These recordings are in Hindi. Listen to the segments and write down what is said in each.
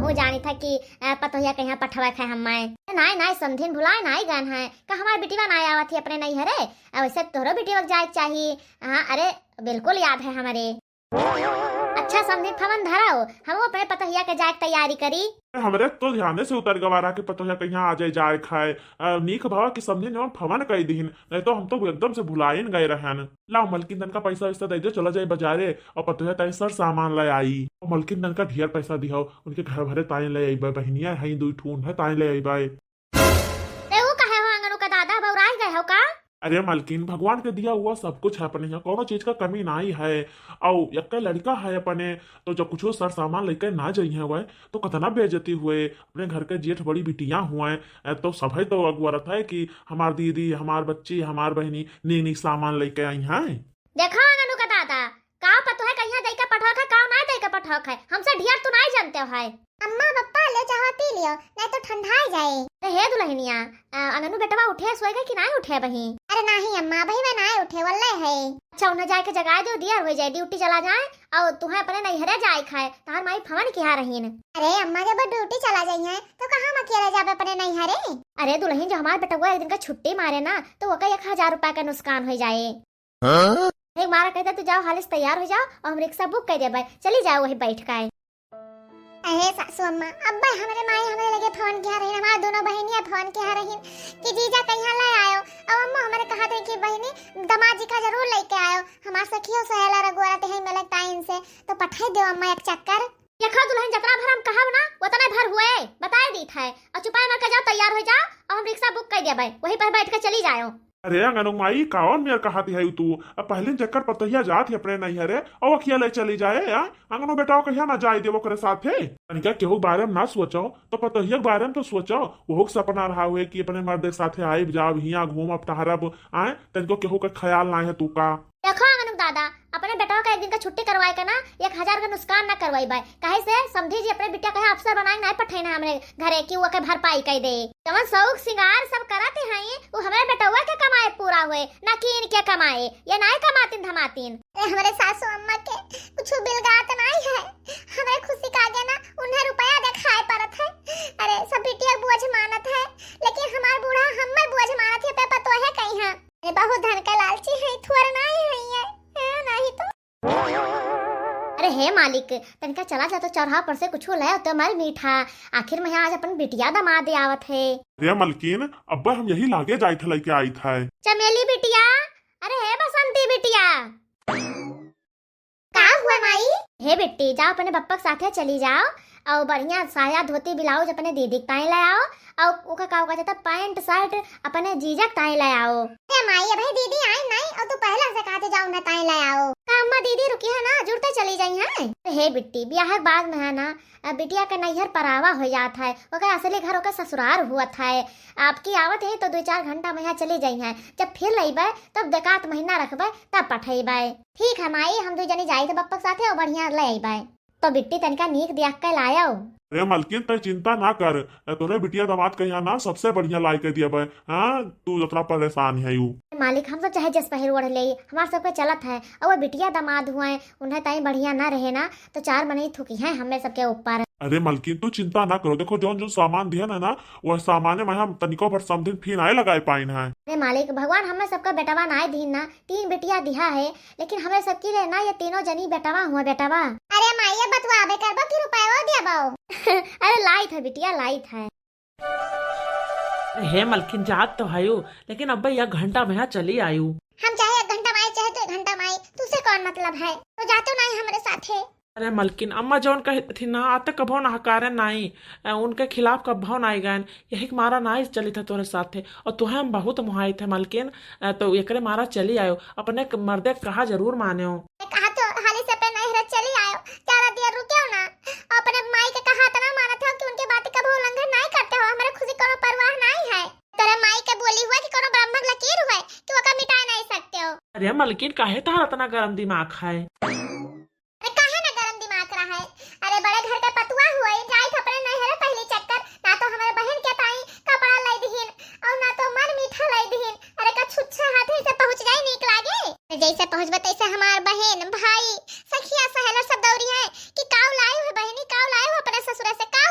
हमहू जानी था कि पतोहिया कहीं पठवा खाए हम नाई नाई समझिन भुलाए नाई गन है का हमारे बेटीवा नाई आवत थी अपने नहीं हरे वैसे तोहरो बेटीवा जाए चाहिए। हाँ अरे बिल्कुल याद है हमारे। अच्छा समझिन फवन धराओ हम अपने पतोहिया के जाए तैयारी करी। हमरे तो ध्यान से उतर गवारा के पतोहिया कहीं आ जाए जाए खाए नीक भावा की समझे न फवन कई दिन नहीं तो हम तो एकदम से भुलाइन गए रहन। लाओ मलकिन तन का पैसा वैसा दे दे चला जाए बाजारे और पतोहिया तय सर सामान ले आई और मलकिन तन का ढेर पैसा दिहो उनके घर भरे ताए ले आई बहनिया है दू ठून है ताए ले आई। का दादा बौराई गए हो का? अरे मलकिन भगवान के दिया हुआ सब कुछ है अपने यहाँ कोनो चीज का कमी नहीं है और एक लड़का है अपने तो जब कुछ सर सामान लेकर ना जाइए हुए तो कितना बेइज्जती हुए अपने घर के जेठ बड़ी बिटिया हुए तो सभी तो अगुवरत है कि हमार दीदी हमार बच्ची हमार बहनी नी नी सामान लेके आई हैं। देखो अंगनू का दादा का पतो है कहीं दे के पठौक है का ना दे के पठौक है हमसे ढेर तो नहीं जानते हो है। अम्मा पप्पा ले चाहो पी लियो नहीं तो ठंडा जाए। अरे हे दुल्हनिया अंगनू बेटवा उठे सोएगा कि नहीं उठे बही? अरे नहीं अम्मा भाई मैं नहीं उठे वल्ले है। अच्छा उन्हें जाके जगाए दो दिया हो जाए ड्यूटी चला जाए और तुम्हें अपने नैहरे जाए खाए तार माई फवन की रही न। अरे अम्मा जब ड्यूटी चला जाइए तो कहाँ हम अकेले जाबे अपने नैहरे? अरे दुल्हन जो हमारे बेटवा एक दिन का छुट्टी मारे ना तो वो 1000 रुपए का नुकसान हो जाए। एक मारा कहते तू जाओ हालिस तैयार हो जाओ और हम रिक्शा बुक कर दे चली जाओ वही बैठ का। अरे सासू अम्मा अब्बा हमारे माई हमारे लगे फोन किया रही हमारे दोनों बहनियां फोन किया रही कि जीजा कहीं ले आयो और अम्मा हमारे कहा थे कि बहनी दामाद जी का जरूर लेके आयो हमार सखियों सहेला रघुवरा ते हैं मिलक टाइम से तो पठाई दो अम्मा एक चक्कर। देखो दुल्हन जतरा भर हम कहब ना उतना भर हुए बताए दी था और चुपाए मत जाओ तैयार हो जाओ और हम रिक्शा बुक कर दे वही पर बैठ कर चली जाओ। अरे अंगनू माई कौन मेरे कहाती है तू पहले चक्कर पतोहिया जाती अपने नैहरे और अखिया ले चली जाए अंगनो बेटा कहिया ना जाए देवो करे साथे तनिका केहू बारे में ना सोचो तो पतोहिया के बारे में तो सोचो वो सपना रहा हुए कि अपने मर्द के साथे आए जाओ हिया घूम अब टहरब आए तनिको केहू का ख्याल ना है तू का। देखो अंगनू दादा अपने बेटा का एक दिन का छुट्टी करवाए का ना 1000 का नुकसान ना करवाई बाय काहे से समझी जी अपने बेटा कहे अफसर बनाए ना पठाई हमरे घरे कि वो के भरपाई कर दे तमन शौक सिंगार सब करते हैं वो हमारे बेटवा के कमाए पूरा हुए ना कि इनके कमाए ये नहीं कमातीन धमातीन। हमारे सासू अम्मा के कुछ बिलगात नहीं है हमारे खुशी का आगे ना उन्हें रुपया दिखाए परत है। अरे सब बिटिया बोझ मानत है लेकिन हमार बूढ़ा हमें बोझ मानत है पे पतो है कहीं है अरे बहुत धन का लालची है थोड़ा नहीं है नहीं तो। अरे हे मालिक तनिका चला जा तो चौराहा पर से कुछ ले तो हमारे मीठा आखिर में आज अपन बिटिया दामाद आवत है। अरे मलकिन अब्बा हम यही लागे जाए थे लेके आई था। चमेली बिटिया अरे हे बसंती बिटिया का हुआ माई? हे बेटी जाओ अपने बप्पा के साथे चली जाओ और बढ़िया साया धोती ब्लाउज अपने दीदी ताई ले आओ और ओका का कहता पैंट शर्ट अपने जीजा ताई ले आओ। अरे माई भाई दीदी आई नहीं और तू पहले से कहते जाओ ना ताई ले आओ। अम्मा दीदी रुकी है ना जुड़ते चली जाई है। हे बिट्टी ब्याह के बाद में है ना बिटिया का नैहर परावा हो जाता है ओका असली घर ओका ससुराल हुआ था आपकी आवत है तो 2-4 घंटा में यहाँ चली जाई है जब फिर लईबे तब देकात महीना रखबे तब पठेबे। ठीक है माई हम 2 जनी जाई थे बप्पा के साथे और बढ़िया ले आईबे तो बिट्टी तनिका नीक देख के लायो। अरे मलकिन तय चिंता ना कर तोरे बिटिया दामाद कहिया ना सबसे बढ़िया लाई के दिया हाँ तू जतरा परेशान है यू। मालिक हम सब चाहे जस पहिर ओढ़ ले हमार सबके चलत है और वो बिटिया दामाद हुए उन्हें ताई बढ़िया ना रहे ना तो 4 महीने थुकी है हमें सबके ऊपर। अरे मलकिन तू चिंता ना करो देखो जो जो सामान दिया ना वह सामान में हम तनिको पर समथिंग फी नहीं लगाए पाइन है। अरे मालिक भगवान हमें सबका बेटवा ना दीन ना 3 बेटिया दिया है लेकिन हमें सबकी ले ना ये तीनों जनी बेटवा हुआ बेटवा। अरे माई बतवा बे करबो कि रुपया दिया बाओ। अरे लाइट है बिटिया लाइट है। हे मलकिन जात तो आयु लेकिन अब यह घंटा में चली आयु। हम चाहे 1 घंटा माई चाहे तो 1 घंटा माई तुझसे कौन मतलब है तो जातो नहीं हमारे साथे। अरे मलकिन अम्मा जौन कहती थी ना आते कभो ना हकारे नहीं उनके खिलाफ कभो नहीं गए यही मारा ना चली था तोरे साथे और तुहे हम बहुत मुहाई थे मलकिन तो एकरे मारा चली आयो अपने मर्दे कहा जरूर माने हो। कहा तो हाली से पे नहीं चली आयो 4 दिन रुके हो ना अपने माई के कहा तो ना माना था कि उनके बात कभो उल्लंघन नहीं करते हो हमारे खुशी कोनो परवाह नहीं है। तेरे माई के बोली हुआ कि कोनो ब्राह्मण लकीर हुआ कि वो का मिटा नहीं सकते हो। अरे मलकिन काहे तार इतना गरम दिमाग है? अरे बड़े घर का पतुआ हुआ जाई था अपने नहरे पहली चक्कर ना तो हमारे बहन के ताई कपड़ा लाई दीहिन और ना तो मन मीठा लाई दीहिन। अरे का छुच्छा हाथे से पहुंच जाए नीक लागे जैसे पहुंचबे तैसे हमार बहन भाई सखिया सहेला सब दौड़ी है कि काव लाए हो बहनी काव लाए हो अपने ससुर से काव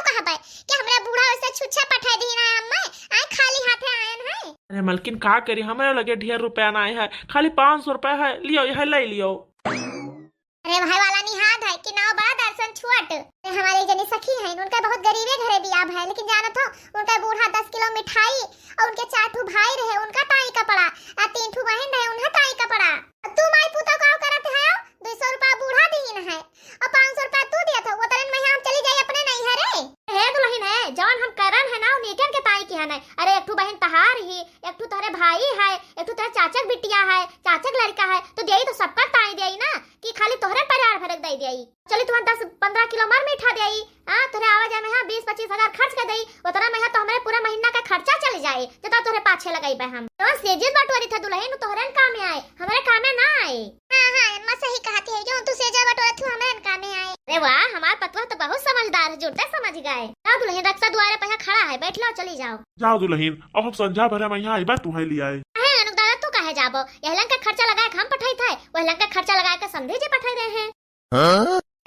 अरे मलकिन का करी, हमारे लगे ढेर रुपया नहीं है, खाली 500 रुपया है, लियो यह ले लियो। अरे भाई वाला निहाद है कि नाव बड़ा दर्शन छुअट। हमारी जनी सखी है, उनका बहुत गरीबे घरे बियाह है, लेकिन जाना था उनका बूढ़ा 10 किलो मिठाई और उनके 4 ठू भाई रहे, उनका टाई कपड़ा और 3 ठू बहन रहे, उनका टाई कपड़ा। तू माई पुता का करत है 200 रुपया बूढ़ा दीन है और 500 रुपया तू दिया था, वो तरन में हम चली जाई अपने नहीं है रे। हे दुल्हन है जौन हम करन है ना नेकन के ताई की है ना। अरे एक ठू बहन तहार ही, एक ठू तारे भाई है, एक ठू तारे चाचक बिटिया है, चाचक लड़का है, तो देई तो सबका ताई देई ना कि खाली तोहरे परिवार भरक दई देई। चली तुम 10-15 किलो मर मीठा देई। हां तोरे आवाज में हां 20-25 हजार खर्च कर देई, उतना में तो हमारे पूरा महीना का खर्चा चल जाए, जता तोहरे पाछे लगाई बे हम। तो सेजित बटोरी था दुल्हन तोहरे काम में आए, हमारे काम में ना आए। हां हां अम्मा सही कहती है, जो तू सेजा बटोरा तू हमारे काम में आए। अरे वाह हमार पतवा तो बहुत समझदार है, जुड़ते समझ गए। ना दुल्हन रक्षा द्वारे पे यहाँ खड़ा है, बैठ लो चली जाओ। जाओ दुल्हन, अब हम संझा भरे में यहाँ आइबा तुम्हें ले आए। अहे अनुक दादा तू काहे जाबो, यहलन का खर्चा लगाए हम पठाई था, वहलन का खर्चा लगाए के समझे जे पठाई रहे हैं।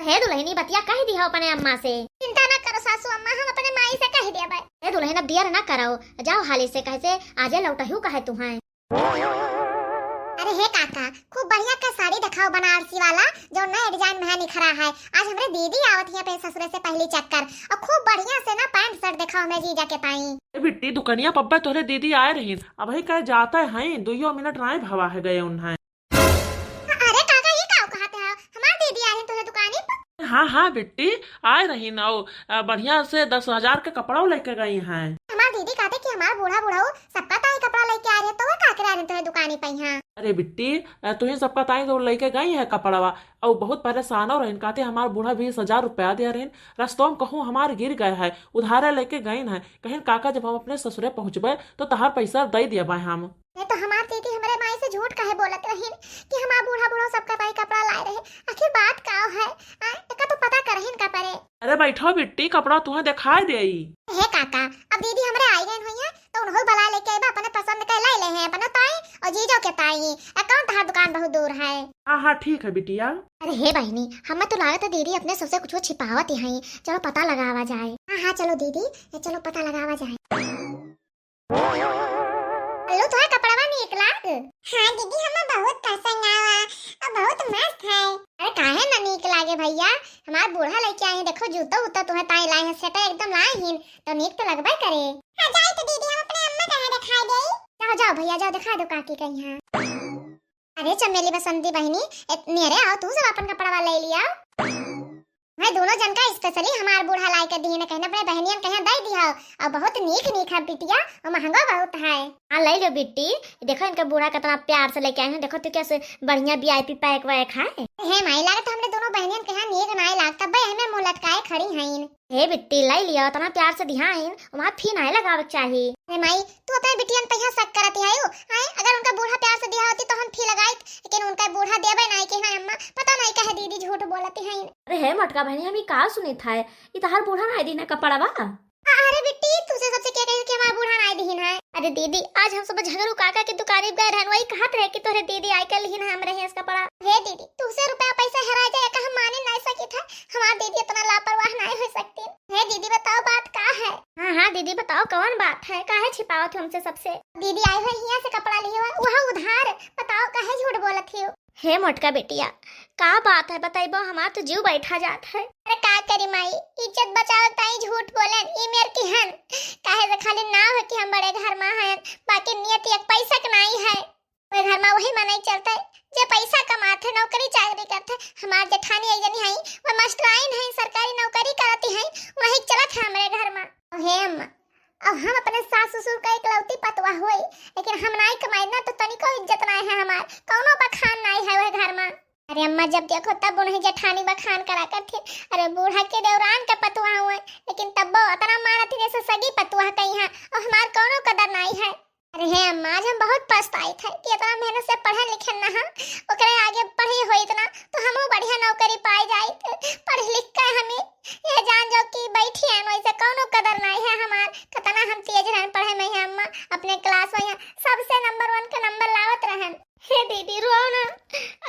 हे दुल्हनी बतिया कह दी हो अपने अम्मा से। चिंता ना करो सासू अम्मा, हम अपने माई से कह दिया भाई। हे दुल्हन अब दियर ना कराओ, जाओ हाली से कहे से आजे लौटहू कहे तुम्हें। अरे हे काका खूब बढ़िया का साड़ी दिखाओ बनारसी वाला जो नया डिजाइन में निखरा है। आज हमरे दीदी आवत है पे ससुरे से पहली चक्कर, और खूब बढ़िया से ना पैंट शर्ट दिखाओ हमरे जीजा के ताई। बिट्टी दुकनिया पब्बा तोहरे दीदी आए रही, अब ही कह जाता है 2 मिनट नहीं भवा है गए उन्हें। अरे काका ये का कहते हो, हमार दीदी आई तोरे दुकानी पर। हाँ हाँ बिट्टी आए रही ना, बढ़िया से 10,000 के कपड़ा लेके गई हैं। हमार दीदी कहते कि हमार बूढ़ा बूढ़ा सबका ताई कपड़ा लेके आ रहे, तो वो का करा रहे तोरे दुकानी पे यहाँ। अरे बिट्टी तुही सबका ताई तो लेके गई है कपड़वा, और बहुत परेशान हो रही, कहते हमार बूढ़ा 20,000 रुपया दे रहे, रस्तों में कहूँ हमार गिर गए है, उधारे लेके गई है, कहीं काका जब हम अपने ससुरे पहुँचबे तो तहार पैसा दे दिया भाई हम। ये तो हमार दीदी हमारे माई से झूठ काहे बोलत रही कि हमार बूढ़ा बूढ़ा सबका ताई कपड़ा लाए रहे, आखिर बात का है का तो पता करहिन का परे। अरे बैठो बिट्टी, कपड़ा तुम्हें दिखाई दे। हे काका अब दीदी हमरे आई गई हुई है तो उन्हों बला लेके आइबा, अपने पसंद के ले ले हैं अपने ताई और जीजो के ताई। अकाउंट हर दुकान बहुत दूर है। हाँ हाँ ठीक है बिटिया। अरे हे बहनी हमें तो लागत है दीदी अपने सबसे कुछ छिपावत ही है, चलो पता लगावा जाए। हाँ हाँ चलो दीदी चलो पता लगावा जाए। हेलो तो कपड़वा निक लाग। हाँ दीदी हमें बहुत पसंद आवा और बहुत मस्त है। अरे काहे ना निक लागे भैया, हमार बूढ़ा लेके आए हैं, देखो जूता उता तुम्हें ताई लाए हैं, सेटा एकदम लाए हैं, तो निक तो लगबे करे। हाँ जाए तो दीदी हम अपने अम्मा कहाँ दिखाई दे। जाओ जाओ भैया जाओ दिखा दो काकी के यहाँ। अरे चमेली बसंती बहनी नेरे आओ, तू सब अपन कपड़ा ले लिया। मैं दोनों जन का स्पेशली हमार बूढ़ा लाई के दिए ने कहना अपने बहनियन कहीं दे दिया, और बहुत नीक है बिटिया और महंगा बहुत है। हाँ ले लो बिट्टी, देखो इनका बूढ़ा कितना प्यार से लेके आए हैं, देखो तो कैसे बढ़िया VIP पैक वैक है। हे माई लागत हमरे दोनों बहनियन के यहाँ नीक नाई लागता बे, हमें मुंह लटकाए खड़ी हैं। हे बिट्टी ले लिया, इतना प्यार से ध्यान वहाँ फी नहीं लगावे चाहिए। हे माई तू अपने बिटियन पे यहाँ शक करती है, अगर उनका बूढ़ा प्यार से दिया होती तो हम फी लगाई, लेकिन उनका बूढ़ा देवे नहीं के ना अम्मा, पता नहीं कहे दीदी झूठ बोलती है। अरे हे मटका बहनी हम का सुनी था, ये तहार बूढ़ा नहीं दी ना कपड़वा। अरे बिट्टी तुझे सबसे क्या कही कि हमारा बूढ़ा नहीं दीन है। अरे दीदी आज हम सब झगड़ू काका की दुकान गए रहन, वही कहत रहे कि तोरे दीदी आई कल ही हम रहे इसका पड़ा। हे दीदी तुझसे रुपया पैसा हरा जाए का हम माने नहीं सकी था, हमारी दीदी इतना लापरवाह नहीं हो सकती। हे दीदी बताओ बात का है। हाँ हाँ दीदी बताओ कौन बात है, काहे छिपावत हो हमसे सबसे। दीदी आई हुई यहाँ से कपड़ा लिए हुआ वहाँ उधार, बताओ काहे झूठ बोलत हो। हे मोटका बेटिया का बात है बताइबो, हमार तो जीव बैठा जात है। अरे का करी माई, इज्जत बचाओ ताई झूठ बोलन ई मेर की हन, काहे से खाली नाव है कि हम बड़े घर में हैं, बाकी नियत एक पैसा का नहीं है। ओए घर में वही मनाई चलता है जे पैसा कमाते नौकरी चाकरी करते। हमार जेठानी आई जनी है वो मास्टराइन है, सरकारी नौकरी करती है, वही चलत है हमारे घर में। हे अम्मा अब हम अपने सास ससुर का इकलौती पतवा हुई, लेकिन हम नहीं कमाई ना तो तनिको इज्जत नहीं है, हमार कौनो बखान नहीं है वह घर में। अरे अम्मा जब देखो तब उन्हें जेठानी बखान करा करते, अरे बूढ़ा के देवरान का पतवा हुए, लेकिन तब वो उतना मारत जैसे सगी पतवा कहीं है और हमार कौनो कदर नहीं है। अरे हे अम्मा आज हम बहुत पछताई थे कि इतना मेहनत से पढ़े लिखे ना हम ओकरे आगे पढ़े हो इतना तो हमहू बढ़िया नौकरी पाई जाई, पढ़ लिख कर हमें ये जान जो कि बैठी है वैसे कौनो कदर नहीं है हमार, कितना हम तेज रहन पढ़े में है अम्मा, अपने क्लास में सबसे नंबर 1 का नंबर लावत रहन। हे दीदी रो ना,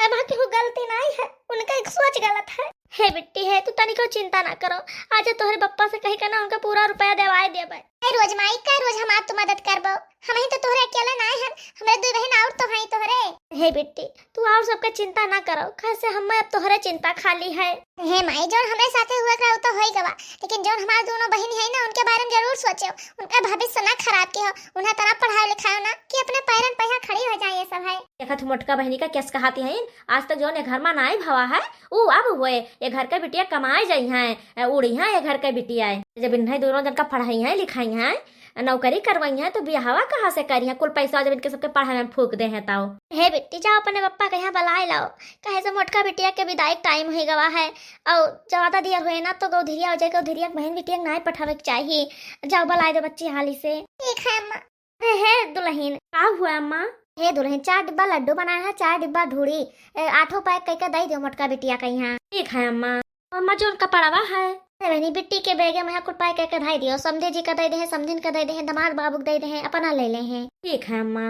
अब की गलती नहीं है, उनका एक सोच गलत है। हे बिट्टी है तू तनिको चिंता ना करो, आज तोहरे पप्पा से कही करना उनका पूरा रुपया देवाए देबे। रोज माई का रोज हमार तो मदद करबो। हमें तो तोहरे अकेले ना हन, हमरे दो बहन और तो हैं तोहरे। हे बिट्टी तू और सबका चिंता ना करो, कैसे हम अब तोहरे चिंता खाली है। हे माई जोन हमरे साथे हुआ करा तो होई गवा, लेकिन जोन हमार दोनों बहन है ना उनके बारे में जरूर सोचो। उनका भविष्य ना खराब के हो, उन्हें तरह पढ़ाई लिखाओ ना कि अपने पैरन पे खड़ी हो जाए। ये सब है देखा तू मोटका बहनी का केस कहाती है। आज तक जो ने घर में नाई भवा है वो अब हुए ये घर के बिटिया कमाए जाई हैं, उड़ी हैं ये घर के बिटिया। जब इन्हें दोनों जन का पढ़ाई है लिखाई है नौकरी करवाई है तो ब्याहवा कहाँ से करी है, कुल पैसा जब इनके सबके पढ़ाई में फूक दे हैं ताओ। हे बिट्टी जाओ अपने पप्पा के यहाँ बुलाए लाओ, कहे से मोटका बिटिया के विदाई टाइम हो गवा है और ज्यादा देर हुए ना तो गौधरिया हो जाए, गौधरिया बहन बिटिया नाई पठावे के चाहिए। जाओ बुलाए दो बच्ची हाली से। ठीक है अम्मा। अरे हे दुल्हन का हुआ अम्मा? हे दुल्हन 4 डिब्बा लड्डू बनाया है, 4 डिब्बा धूड़ी, 8 पैक कह के दे दो मोटका बिटिया के यहाँ। ठीक है अम्मा। अम्मा जो उनका पड़ावा है बहनी बिट्टी के बेगे में कुल पाए कह धाई दियो, समझे जी का दे दे, समझिन का दे दे, दमाद बाबू दे दे, अपना ले ले हैं। ठीक है अम्मा।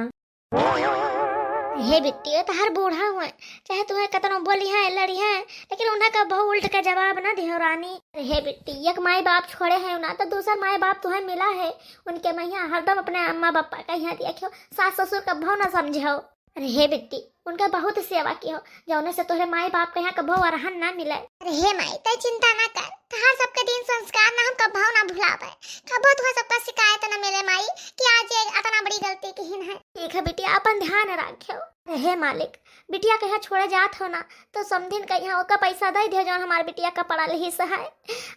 हे बिट्टी तो हर बूढ़ा हुआ चाहे तुम्हें कतनो बोली है लड़ी है, लेकिन उन्हें का बहु उल्ट का जवाब ना दियो रानी। हे बिट्टी एक माई बाप छोड़े हैं ना तो दूसरा माई बाप तुम्हें मिला है, उनके मैया हरदम अपने अम्मा पापा का यहाँ देखो, सास ससुर का भाव ना समझो। अरे हे बिट्टी उनका बहुत सेवा की हो जौने से तोहरे माई बाप के यहाँ कभो अरहन ना मिले। अरे हे माई तय चिंता ना कर, तहार सबके दिन संस्कार ना हम कभाव ना भुलावे, कभो तुहे सबका शिकायत ना मिले माई कि आज ये इतना बड़ी गलती की है। ठीक है बिटिया अपन ध्यान रखियो। अरे हे मालिक बिटिया के यहाँ छोड़े जात हो ना तो समझिन का यहाँ ओका पैसा दे दियो जो हमार बिटिया का पढ़ा लिखी सहाय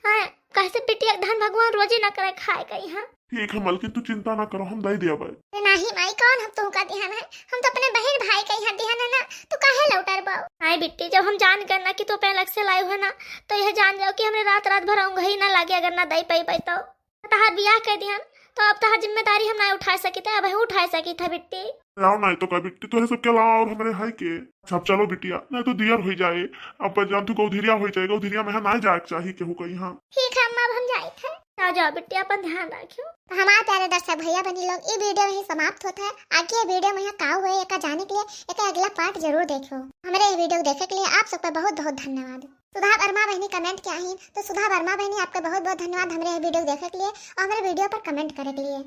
है, कैसे बिटिया धन भगवान रोजी ना करे खाए का यहाँ। ठीक है मलकिन तू चिंता ना करो, हम दे दिया भाई। नहीं माई कौन हम तुमका ध्यान है, हम तो अपने बहन भाई का यहाँ ध्यान है ना, तू काहे लौटर बाऊ। हाय बिट्टी जब हम जान करना कि तो पहले से लाए हो ना तो यह जान जाओ कि हमने रात रात भर ऊँघ ना लागे अगर ना दई पाई तो तहार बियाह कर दिया तो अब तहार जिम्मेदारी हम ना उठा सकी थे, अब उठा सकी था बिट्टी। आओ ना तो का बिट्टी तो सब के अलावा और हमारे हाई के अच्छा चलो बिटिया नहीं तो दियर हो जाए, अब जान तू गौधरिया हो जाए, गौधरिया में ना जाए चाहिए केहू कहीं। हाँ ठीक है अम्मा अब हम जाए थे। जाओ जाओ बिट्टी अपन ध्यान रखियो। तो हमारे प्यारे दर्शक भैया बहनी लोग ये वीडियो यही समाप्त होता है। आगे ये वीडियो में यहाँ का हुए एक जाने के लिए एक अगला पार्ट जरूर देखो। हमारे ये वीडियो देखने के लिए आप सबका बहुत बहुत धन्यवाद। सुधा वर्मा बहनी कमेंट किया ही तो सुधा वर्मा बहनी आपका बहुत बहुत धन्यवाद हमारे वीडियो देखने के लिए और हमारे वीडियो पर कमेंट करने के लिए।